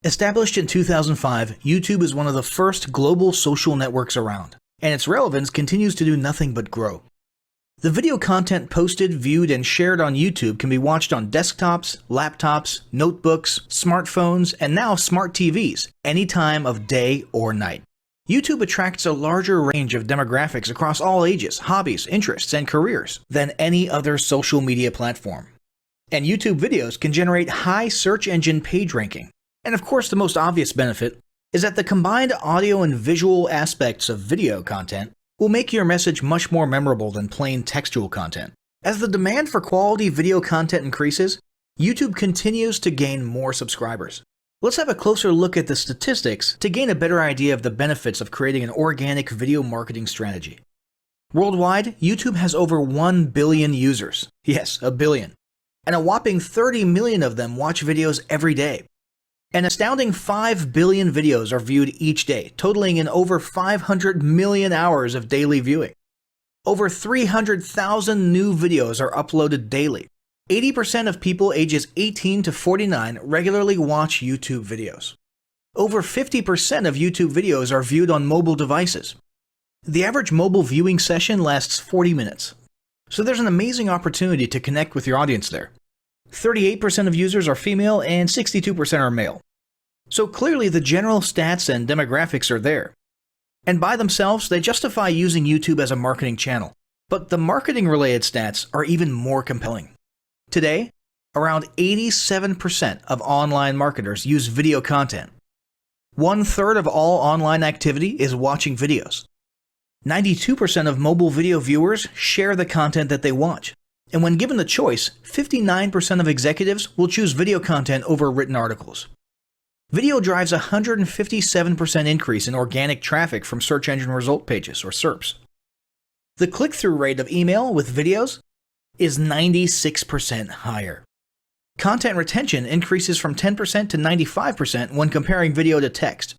Established in 2005, YouTube is one of the first global social networks around, and its relevance continues to do nothing but grow. The video content posted, viewed, and shared on YouTube can be watched on desktops, laptops, notebooks, smartphones, and now smart TVs, any time of day or night. YouTube attracts a larger range of demographics across all ages, hobbies, interests, and careers than any other social media platform. And YouTube videos can generate high search engine page ranking. And of course, the most obvious benefit is that the combined audio and visual aspects of video content will make your message much more memorable than plain textual content. As the demand for quality video content increases, YouTube continues to gain more subscribers. Let's have a closer look at the statistics to gain a better idea of the benefits of creating an organic video marketing strategy. Worldwide, YouTube has over 1 billion users. Yes, a billion. And a whopping 30 million of them watch videos every day. An astounding 5 billion videos are viewed each day, totaling in over 500 million hours of daily viewing. Over 300,000 new videos are uploaded daily. 80% of people ages 18 to 49 regularly watch YouTube videos. Over 50% of YouTube videos are viewed on mobile devices. The average mobile viewing session lasts 40 minutes. So there's an amazing opportunity to connect with your audience there. 38% of users are female and 62% are male. So clearly the general stats and demographics are there. And by themselves, they justify using YouTube as a marketing channel. But the marketing-related stats are even more compelling. Today, around 87% of online marketers use video content. 1/3 of all online activity is watching videos. 92% of mobile video viewers share the content that they watch. And when given the choice, 59% of executives will choose video content over written articles. Video drives a 157% increase in organic traffic from search engine result pages, or SERPs. The click-through rate of email with videos is 96% higher. Content retention increases from 10% to 95% when comparing video to text.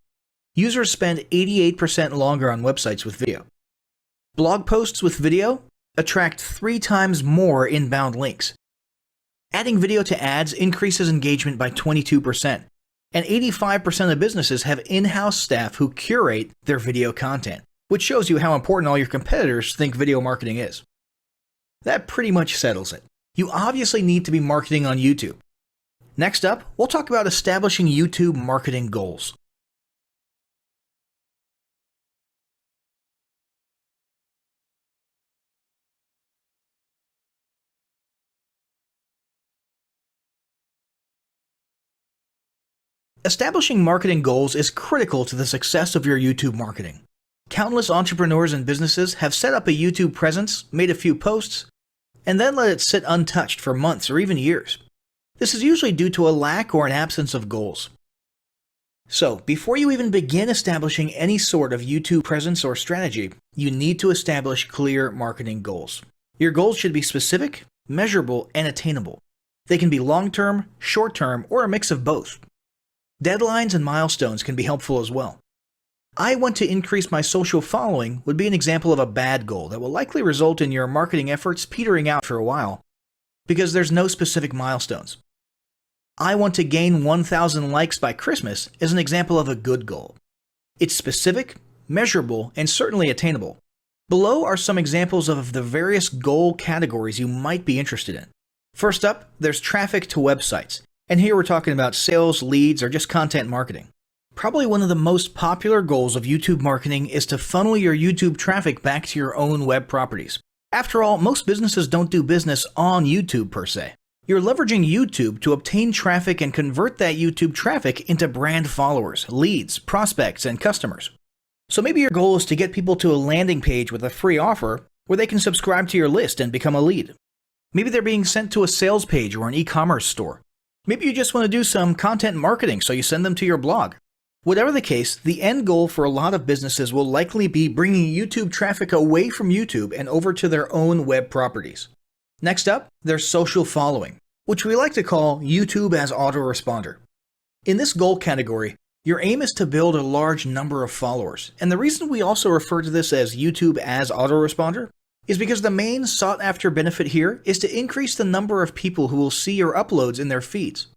Users spend 88% longer on websites with video. Blog posts with video attract 3 times more inbound links. Adding video to ads increases engagement by 22%, and 85% of businesses have in-house staff who curate their video content, which shows you how important all your competitors think video marketing is. That pretty much settles it. You obviously need to be marketing on YouTube. Next up, we'll talk about establishing YouTube marketing goals. Establishing marketing goals is critical to the success of your YouTube marketing. Countless entrepreneurs and businesses have set up a YouTube presence, made a few posts, and then let it sit untouched for months or even years. This is usually due to a lack or an absence of goals. So, before you even begin establishing any sort of YouTube presence or strategy, you need to establish clear marketing goals. Your goals should be specific, measurable, and attainable. They can be long-term, short-term, or a mix of both. Deadlines and milestones can be helpful as well. I want to increase my social following would be an example of a bad goal that will likely result in your marketing efforts petering out for a while because there's no specific milestones. I want to gain 1,000 likes by Christmas is an example of a good goal. It's specific, measurable, and certainly attainable. Below are some examples of the various goal categories you might be interested in. First up, there's traffic to websites. And here we're talking about sales, leads, or just content marketing. Probably one of the most popular goals of YouTube marketing is to funnel your YouTube traffic back to your own web properties. After all, most businesses don't do business on YouTube per se. You're leveraging YouTube to obtain traffic and convert that YouTube traffic into brand followers, leads, prospects, and customers. So maybe your goal is to get people to a landing page with a free offer where they can subscribe to your list and become a lead. Maybe they're being sent to a sales page or an e-commerce store. Maybe you just want to do some content marketing, so you send them to your blog. Whatever the case, the end goal for a lot of businesses will likely be bringing YouTube traffic away from YouTube and over to their own web properties. Next up, there's social following, which we like to call YouTube as autoresponder. In this goal category, your aim is to build a large number of followers, and the reason we also refer to this as YouTube as autoresponder is because the main sought-after benefit here is to increase the number of people who will see your uploads in their feeds.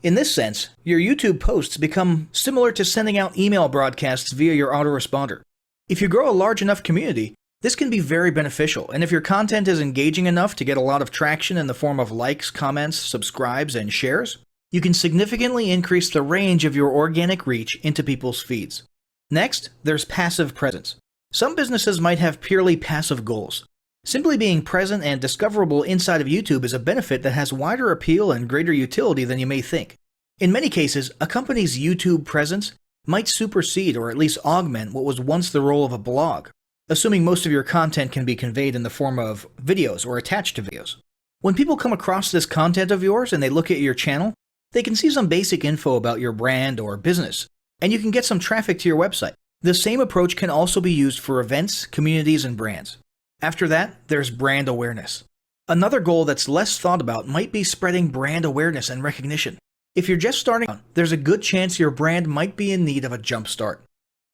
In this sense, your YouTube posts become similar to sending out email broadcasts via your autoresponder. If you grow a large enough community, this can be very beneficial, and if your content is engaging enough to get a lot of traction in the form of likes, comments, subscribes, and shares, you can significantly increase the range of your organic reach into people's feeds. Next, there's passive presence. Some businesses might have purely passive goals. Simply being present and discoverable inside of YouTube is a benefit that has wider appeal and greater utility than you may think. In many cases, a company's YouTube presence might supersede or at least augment what was once the role of a blog, assuming most of your content can be conveyed in the form of videos or attached to videos. When people come across this content of yours and they look at your channel, they can see some basic info about your brand or business, and you can get some traffic to your website. The same approach can also be used for events, communities, and brands. After that, there's brand awareness. Another goal that's less thought about might be spreading brand awareness and recognition. If you're just starting out, there's a good chance your brand might be in need of a jump start.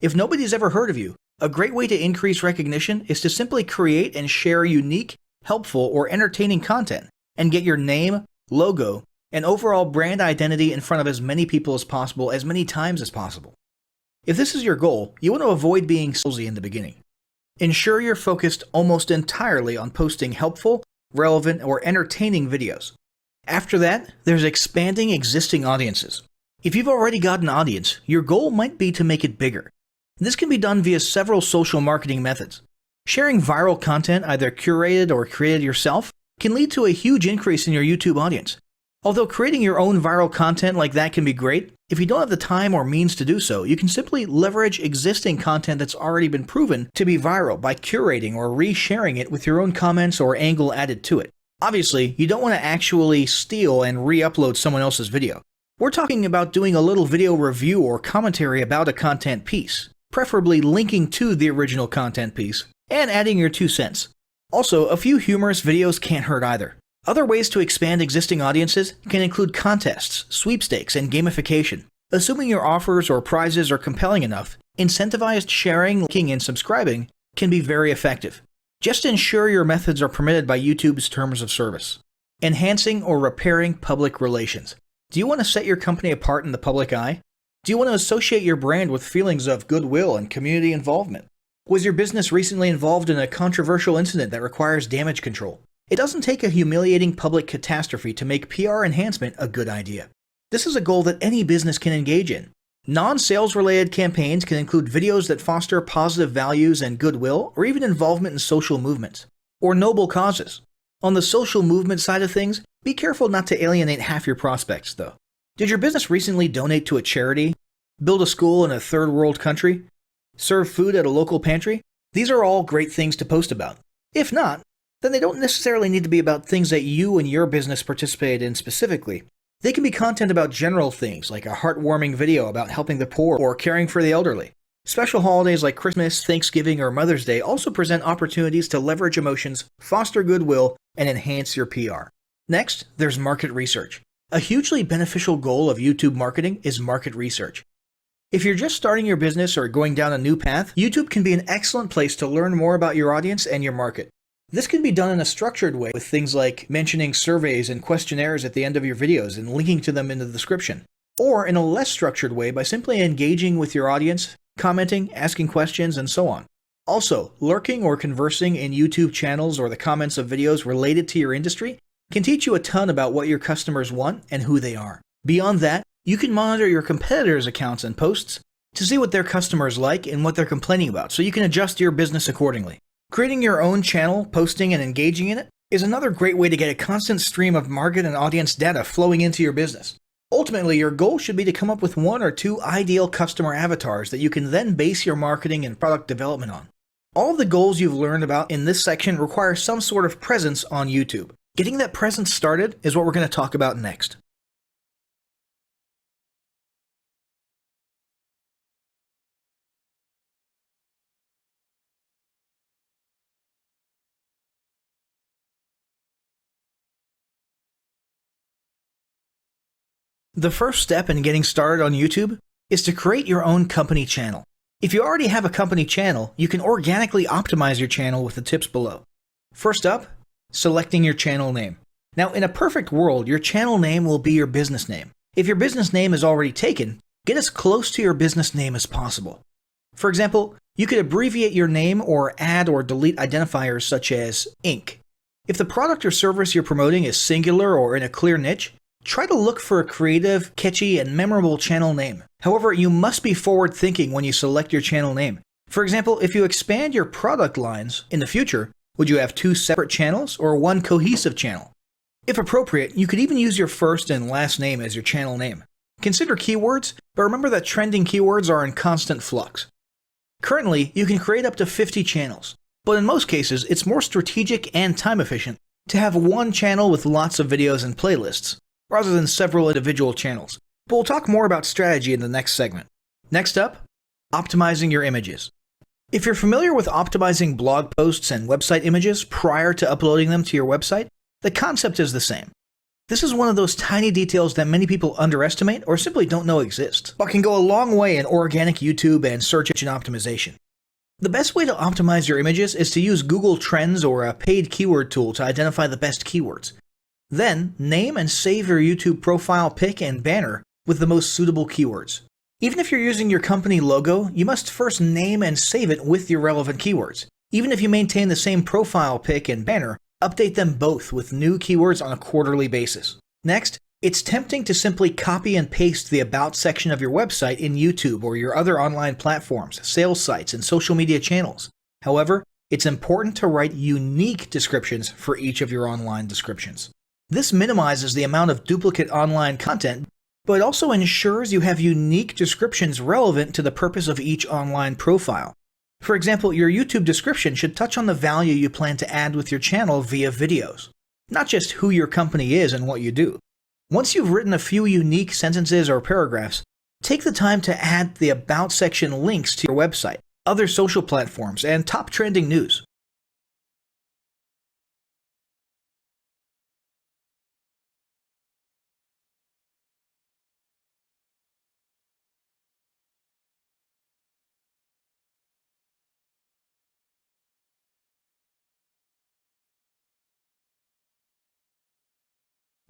If nobody's ever heard of you, a great way to increase recognition is to simply create and share unique, helpful, or entertaining content and get your name, logo, and overall brand identity in front of as many people as possible as many times as possible. If this is your goal, you want to avoid being salesy in the beginning. Ensure you're focused almost entirely on posting helpful, relevant, or entertaining videos. After that, there's expanding existing audiences. If you've already got an audience, your goal might be to make it bigger. This can be done via several social marketing methods. Sharing viral content, either curated or created yourself, can lead to a huge increase in your YouTube audience. Although creating your own viral content like that can be great, if you don't have the time or means to do so, you can simply leverage existing content that's already been proven to be viral by curating or resharing it with your own comments or angle added to it. Obviously, you don't want to actually steal and re-upload someone else's video. We're talking about doing a little video review or commentary about a content piece, preferably linking to the original content piece, and adding your 2 cents. Also, a few humorous videos can't hurt either. Other ways to expand existing audiences can include contests, sweepstakes, and gamification. Assuming your offers or prizes are compelling enough, incentivized sharing, liking, and subscribing can be very effective. Just ensure your methods are permitted by YouTube's terms of service. Enhancing or repairing public relations. Do you want to set your company apart in the public eye? Do you want to associate your brand with feelings of goodwill and community involvement? Was your business recently involved in a controversial incident that requires damage control? It doesn't take a humiliating public catastrophe to make PR enhancement a good idea. This is a goal that any business can engage in. Non-sales related campaigns can include videos that foster positive values and goodwill, or even involvement in social movements, or noble causes. On the social movement side of things, be careful not to alienate half your prospects, though. Did your business recently donate to a charity? Build a school in a third world country? Serve food at a local pantry? These are all great things to post about. If not, then they don't necessarily need to be about things that you and your business participate in specifically. They can be content about general things, like a heartwarming video about helping the poor or caring for the elderly. Special holidays like Christmas, Thanksgiving, or Mother's Day also present opportunities to leverage emotions, foster goodwill, and enhance your PR. Next, there's market research. A hugely beneficial goal of YouTube marketing is market research. If you're just starting your business or going down a new path, YouTube can be an excellent place to learn more about your audience and your market. This can be done in a structured way with things like mentioning surveys and questionnaires at the end of your videos and linking to them in the description, or in a less structured way by simply engaging with your audience, commenting, asking questions, and so on. Also, lurking or conversing in YouTube channels or the comments of videos related to your industry can teach you a ton about what your customers want and who they are. Beyond that, you can monitor your competitors' accounts and posts to see what their customers like and what they're complaining about, so you can adjust your business accordingly. Creating your own channel, posting, and engaging in it is another great way to get a constant stream of market and audience data flowing into your business. Ultimately, your goal should be to come up with 1 or 2 ideal customer avatars that you can then base your marketing and product development on. All of the goals you've learned about in this section require some sort of presence on YouTube. Getting that presence started is what we're going to talk about next. The first step in getting started on YouTube is to create your own company channel. If you already have a company channel, you can organically optimize your channel with the tips below. First up, selecting your channel name. Now, in a perfect world, your channel name will be your business name. If your business name is already taken, get as close to your business name as possible. For example, you could abbreviate your name or add or delete identifiers such as Inc. If the product or service you're promoting is singular or in a clear niche, try to look for a creative, catchy, and memorable channel name. However, you must be forward-thinking when you select your channel name. For example, if you expand your product lines in the future, would you have 2 separate channels or 1 cohesive channel? If appropriate, you could even use your first and last name as your channel name. Consider keywords, but remember that trending keywords are in constant flux. Currently, you can create up to 50 channels, but in most cases, it's more strategic and time efficient to have 1 channel with lots of videos and playlists, rather than several individual channels. But we'll talk more about strategy in the next segment. Next up, optimizing your images. If you're familiar with optimizing blog posts and website images prior to uploading them to your website, the concept is the same. This is one of those tiny details that many people underestimate or simply don't know exist, but can go a long way in organic YouTube and search engine optimization. The best way to optimize your images is to use Google Trends or a paid keyword tool to identify the best keywords. Then, name and save your YouTube profile pic and banner with the most suitable keywords. Even if you're using your company logo, you must first name and save it with your relevant keywords. Even if you maintain the same profile pic and banner, update them both with new keywords on a quarterly basis. Next, it's tempting to simply copy and paste the About section of your website in YouTube or your other online platforms, sales sites, and social media channels. However, it's important to write unique descriptions for each of your online descriptions. This minimizes the amount of duplicate online content, but it also ensures you have unique descriptions relevant to the purpose of each online profile. For example, your YouTube description should touch on the value you plan to add with your channel via videos, not just who your company is and what you do. Once you've written a few unique sentences or paragraphs, take the time to add the About section links to your website, other social platforms, and top trending news.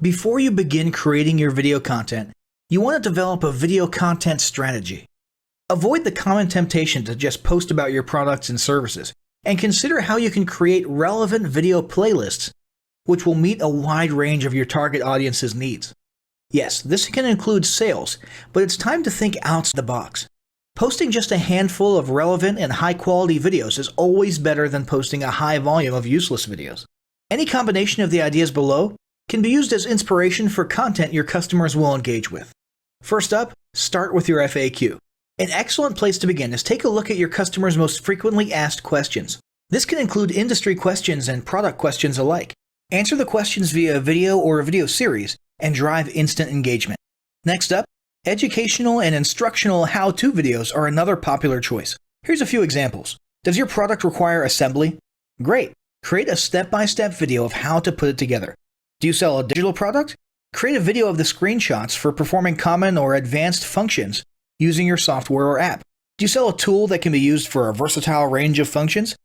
Before you begin creating your video content, you want to develop a video content strategy. Avoid the common temptation to just post about your products and services, and consider how you can create relevant video playlists which will meet a wide range of your target audience's needs. Yes, this can include sales, but it's time to think outside the box. Posting just a handful of relevant and high-quality videos is always better than posting a high volume of useless videos. Any combination of the ideas below can be used as inspiration for content your customers will engage with. First up, start with your FAQ. An excellent place to begin is take a look at your customers' most frequently asked questions. This can include industry questions and product questions alike. Answer the questions via a video or a video series and drive instant engagement. Next up, educational and instructional how-to videos are another popular choice. Here's a few examples. Does your product require assembly? Great! Create a step-by-step video of how to put it together. Do you sell a digital product? Create a video of the screenshots for performing common or advanced functions using your software or app. Do you sell a tool that can be used for a versatile range of functions?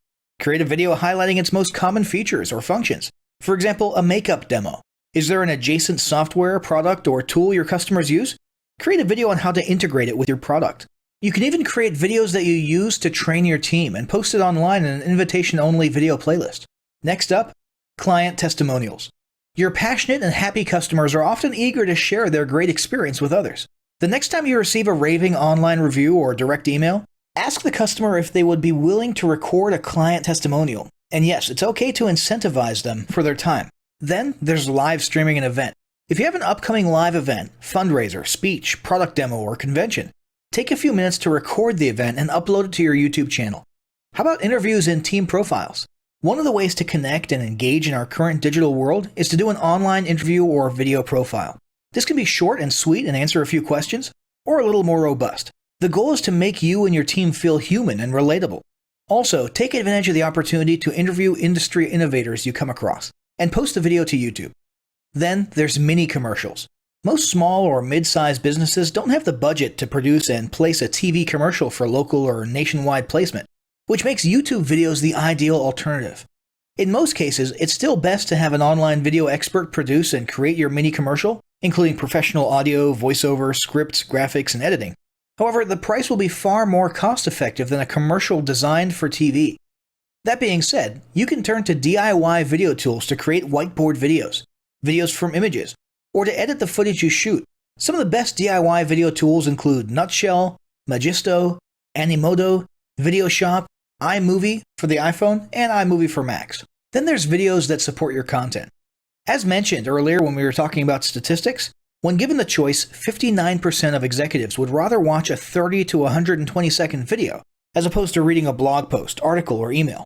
Create a video highlighting its most common features or functions. For example, a makeup demo. Is there an adjacent software, product, or tool your customers use? Create a video on how to integrate it with your product. You can even create videos that you use to train your team and post it online in an invitation-only video playlist. Next up, client testimonials. Your passionate and happy customers are often eager to share their great experience with others. The next time you receive a raving online review or direct email, ask the customer if they would be willing to record a client testimonial. And yes, it's okay to incentivize them for their time. Then there's live streaming an event. If you have an upcoming live event, fundraiser, speech, product demo, or convention, take a few minutes to record the event and upload it to your YouTube channel. How about interviews and team profiles? One of the ways to connect and engage in our current digital world is to do an online interview or video profile. This can be short and sweet and answer a few questions, or a little more robust. The goal is to make you and your team feel human and relatable. Also, take advantage of the opportunity to interview industry innovators you come across, and post a video to YouTube. Then there's mini commercials. Most small or mid-sized businesses don't have the budget to produce and place a TV commercial for local or nationwide placement, which makes YouTube videos the ideal alternative. In most cases, it's still best to have an online video expert produce and create your mini commercial, including professional audio, voiceover, scripts, graphics, and editing. However, the price will be far more cost-effective than a commercial designed for TV. That being said, you can turn to DIY video tools to create whiteboard videos, videos from images, or to edit the footage you shoot. Some of the best DIY video tools include Nutshell, Magisto, Animoto, Videoshop, iMovie for the iPhone, and iMovie for Macs. Then there's videos that support your content. As mentioned earlier when we were talking about statistics, when given the choice, 59% of executives would rather watch a 30 to 120 second video as opposed to reading a blog post, article, or email.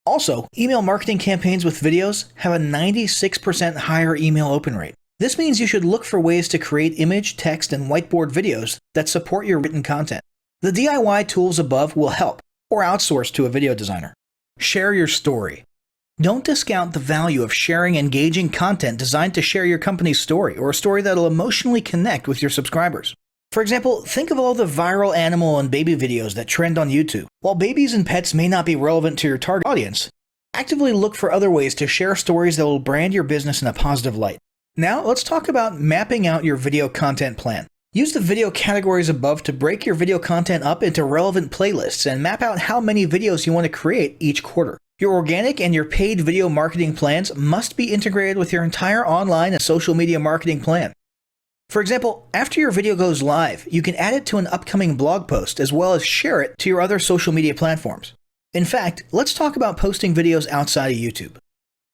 Also, email marketing campaigns with videos have a 96% higher email open rate. This means you should look for ways to create image, text, and whiteboard videos that support your written content. The DIY tools above will help, or outsource to a video designer. Share your story. Don't discount the value of sharing engaging content designed to share your company's story, or a story that'll emotionally connect with your subscribers. For example, think of all the viral animal and baby videos that trend on YouTube. While babies and pets may not be relevant to your target audience, actively look for other ways to share stories that will brand your business in a positive light. Now, let's talk about mapping out your video content plan. Use the video categories above to break your video content up into relevant playlists and map out how many videos you want to create each quarter. Your organic and your paid video marketing plans must be integrated with your entire online and social media marketing plan. For example, after your video goes live, you can add it to an upcoming blog post as well as share it to your other social media platforms. In fact, let's talk about posting videos outside of YouTube.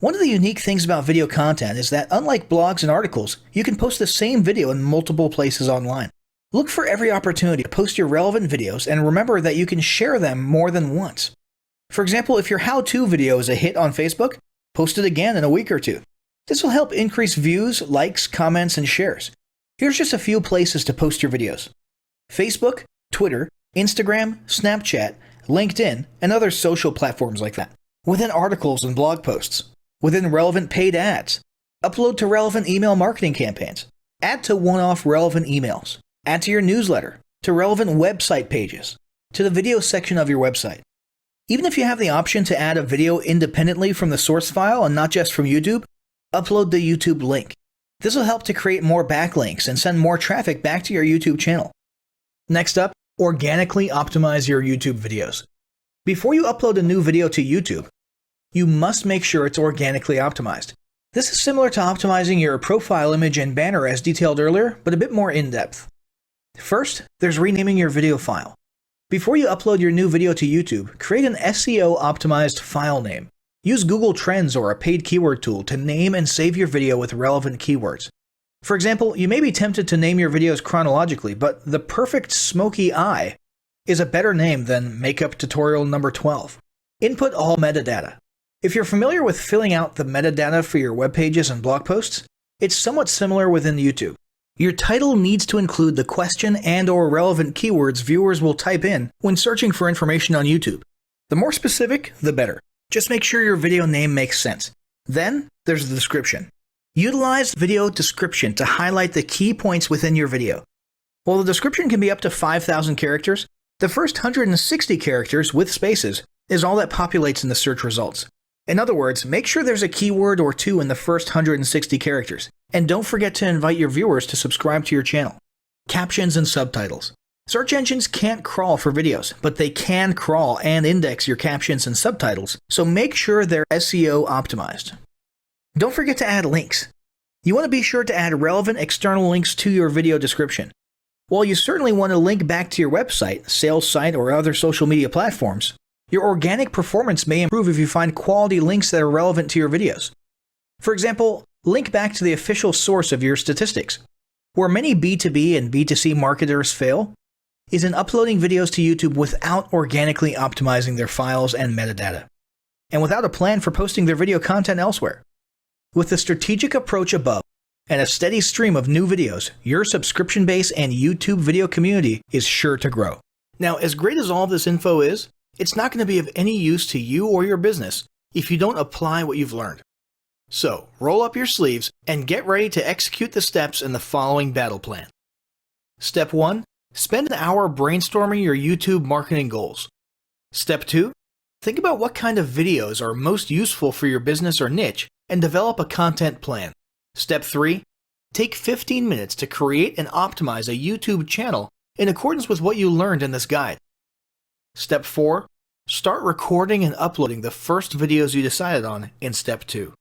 One of the unique things about video content is that unlike blogs and articles, you can post the same video in multiple places online. Look for every opportunity to post your relevant videos and remember that you can share them more than once. For example, if your how-to video is a hit on Facebook, post it again in a week or two. This will help increase views, likes, comments, and shares. Here's just a few places to post your videos: Facebook, Twitter, Instagram, Snapchat, LinkedIn, and other social platforms like that. Within articles and blog posts. Within relevant paid ads. Upload to relevant email marketing campaigns. Add to one-off relevant emails. Add to your newsletter. To relevant website pages. To the video section of your website. Even if you have the option to add a video independently from the source file and not just from YouTube, upload the YouTube link. This will help to create more backlinks and send more traffic back to your YouTube channel. Next up, organically optimize your YouTube videos. Before you upload a new video to YouTube, you must make sure it's organically optimized. This is similar to optimizing your profile image and banner as detailed earlier, but a bit more in-depth. First, there's renaming your video file. Before you upload your new video to YouTube, create an SEO-optimized file name. Use Google Trends or a paid keyword tool to name and save your video with relevant keywords. For example, you may be tempted to name your videos chronologically, but the perfect smoky eye is a better name than makeup tutorial number 12. Input all metadata. If you're familiar with filling out the metadata for your web pages and blog posts, it's somewhat similar within YouTube. Your title needs to include the question and/or relevant keywords viewers will type in when searching for information on YouTube. The more specific, the better. Just make sure your video name makes sense. Then, there's the description. Utilize video description to highlight the key points within your video. While the description can be up to 5,000 characters, the first 160 characters with spaces is all that populates in the search results. In other words, make sure there's a keyword or two in the first 160 characters, and don't forget to invite your viewers to subscribe to your channel. Captions and subtitles. Search engines can't crawl for videos, but they can crawl and index your captions and subtitles, so make sure they're SEO optimized. Don't forget to add links. You want to be sure to add relevant external links to your video description. While you certainly want to link back to your website, sales site, or other social media platforms, your organic performance may improve if you find quality links that are relevant to your videos. For example, link back to the official source of your statistics. Where many B2B and B2C marketers fail is in uploading videos to YouTube without organically optimizing their files and metadata, and without a plan for posting their video content elsewhere. With the strategic approach above and a steady stream of new videos, your subscription base and YouTube video community is sure to grow. Now, as great as all this info is, it's not going to be of any use to you or your business if you don't apply what you've learned. So, roll up your sleeves and get ready to execute the steps in the following battle plan. Step 1. Spend an hour brainstorming your YouTube marketing goals. Step 2. Think about what kind of videos are most useful for your business or niche and develop a content plan. Step 3. Take 15 minutes to create and optimize a YouTube channel in accordance with what you learned in this guide. Step 4. Start recording and uploading the first videos you decided on in Step 2.